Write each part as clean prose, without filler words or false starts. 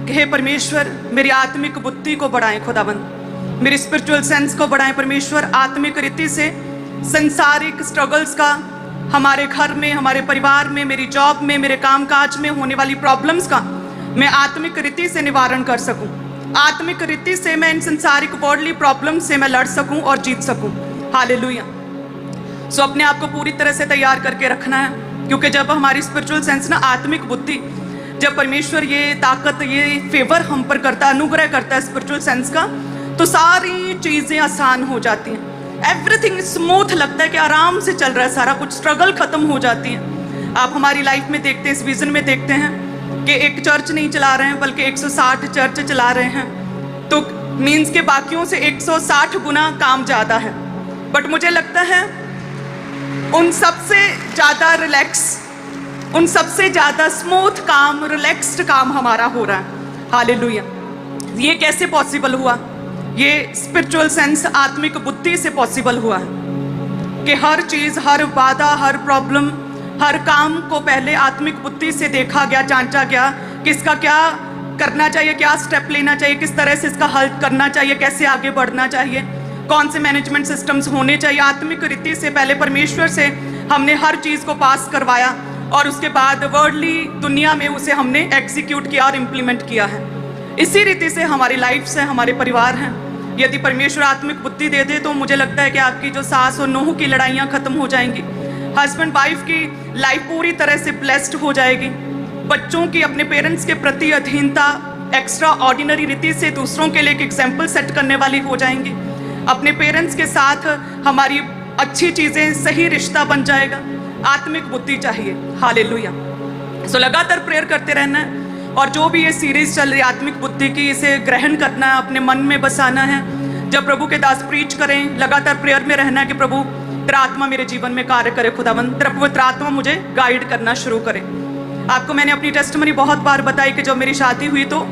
कि हे परमेश्वर मेरी आत्मिक बुद्धि को बढ़ाएं खुदाबंद, मेरी स्पिरिचुअल सेंस को बढ़ाएं परमेश्वर। आत्मिक रीति से संसारिक स्ट्रगल्स का हमारे घर में, हमारे परिवार में, मेरी जॉब में, मेरे कामकाज में होने वाली प्रॉब्लम्स का मैं आत्मिक रीति से निवारण कर सकूं। आत्मिक रीति से मैं इन संसारिक वर्ल्डली प्रॉब्लम से मैं लड़ सकूं और जीत सकूं। हालेलुया। सो अपने आप को पूरी तरह से तैयार करके रखना है, क्योंकि जब हमारी स्पिरिचुअल सेंस ना, आत्मिक बुद्धि, जब परमेश्वर ये ताकत, ये फेवर हम पर करता है, अनुग्रह करता है स्पिरिचुअल सेंस का, तो सारी चीज़ें आसान हो जाती हैं। एवरीथिंग स्मूथ लगता है कि आराम से चल रहा है, सारा कुछ स्ट्रगल खत्म हो जाती है। आप हमारी लाइफ में देखते हैं, इस विजन में देखते हैं कि एक चर्च नहीं चला रहे हैं बल्कि 160 चर्च चला रहे हैं, तो मीन्स के बाकियों से 160 गुना काम ज़्यादा है। बट मुझे लगता है उन सबसे ज़्यादा रिलैक्स, उन सबसे ज़्यादा स्मूथ काम, रिलैक्स्ड काम हमारा हो रहा है। हालेलुया। ये कैसे पॉसिबल हुआ? ये स्पिरिचुअल सेंस, आत्मिक बुद्धि से पॉसिबल हुआ है कि हर चीज़, हर बाधा, हर प्रॉब्लम, हर काम को पहले आत्मिक बुद्धि से देखा गया, जांचा गया कि इसका क्या करना चाहिए, क्या स्टेप लेना चाहिए, किस तरह से इसका हल करना चाहिए, कैसे आगे बढ़ना चाहिए, कौन से मैनेजमेंट सिस्टम्स होने चाहिए। आत्मिक रीति से पहले परमेश्वर से हमने हर चीज़ को पास करवाया और उसके बाद वर्ल्डली दुनिया में उसे हमने एग्जीक्यूट किया और इम्प्लीमेंट किया है। इसी रीति से हमारी लाइफ से हमारे परिवार हैं। यदि परमेश्वर आत्मिक बुद्धि दे दे तो मुझे लगता है कि आपकी जो सास और नूह की लड़ाइयाँ खत्म हो जाएंगी, हस्बैंड वाइफ की लाइफ पूरी तरह से ब्लेस्ड हो जाएगी, बच्चों की अपने पेरेंट्स के प्रति अधीनता एक्स्ट्रा ऑर्डिनरी रीति से दूसरों के लिए एक एग्जाम्पल सेट करने वाली हो जाएंगी। अपने पेरेंट्स के साथ हमारी अच्छी चीज़ें, सही रिश्ता बन जाएगा। आत्मिक बुद्धि चाहिए। हालेलुया। सो लगातार प्रेयर करते रहना है, और जो भी ये सीरीज चल रही है आत्मिक बुद्धि की, इसे ग्रहण करना है, अपने मन में बसाना है। जब प्रभु के दास प्रीच करें, लगातार प्रेयर में रहना है कि प्रभु तेरा आत्मा मेरे जीवन में कार्य करे, खुदावंद तेरा पवित्र आत्मा मुझे गाइड करना शुरू करे। आपको मैंने अपनी टेस्टमनी बहुत बार बताई कि जब मेरी शादी हुई तो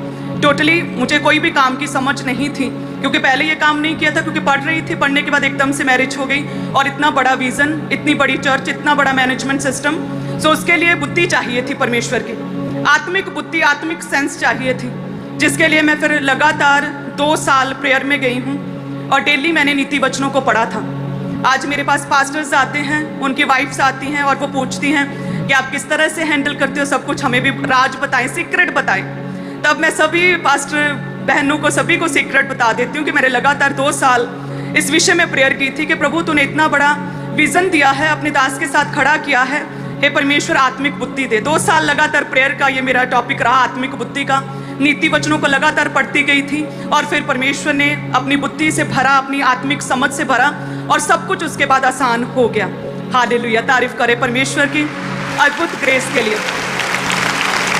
टोटली मुझे कोई भी काम की समझ नहीं थी, क्योंकि पहले ये काम नहीं किया था, क्योंकि पढ़ रही थी, पढ़ने के बाद एकदम से मैरिज हो गई और इतना बड़ा विजन, इतनी बड़ी चर्च, इतना बड़ा मैनेजमेंट सिस्टम। सो उसके लिए बुद्धि चाहिए थी परमेश्वर की, आत्मिक बुद्धि, आत्मिक सेंस चाहिए थी, जिसके लिए मैं फिर लगातार 2 साल प्रेयर में गई हूँ और डेली मैंने नीति वचनों को पढ़ा था। आज मेरे पास पास्टर्स आते हैं, उनकी वाइफ्स आती हैं और वो पूछती हैं कि आप किस तरह से हैंडल करते हो सब कुछ, हमें भी राज बताएं, सीक्रेट बताएं। तब मैं सभी पास्टर बहनों को, सभी को सीक्रेट बता देती हूँ कि मैंने लगातार 2 साल इस विषय में प्रेयर की थी कि प्रभु तूने इतना बड़ा विजन दिया है, अपने दास के साथ खड़ा किया है, हे परमेश्वर आत्मिक बुद्धि दे। 2 साल लगातार प्रेयर का ये मेरा टॉपिक रहा, आत्मिक बुद्धि का। नीति वचनों को लगातार पढ़ती गई थी और फिर परमेश्वर ने अपनी बुद्धि से भरा, अपनी आत्मिक समझ से भरा और सब कुछ उसके बाद आसान हो गया। हालेलुया। तारीफ करे परमेश्वर की अद्भुत ग्रेस के लिए।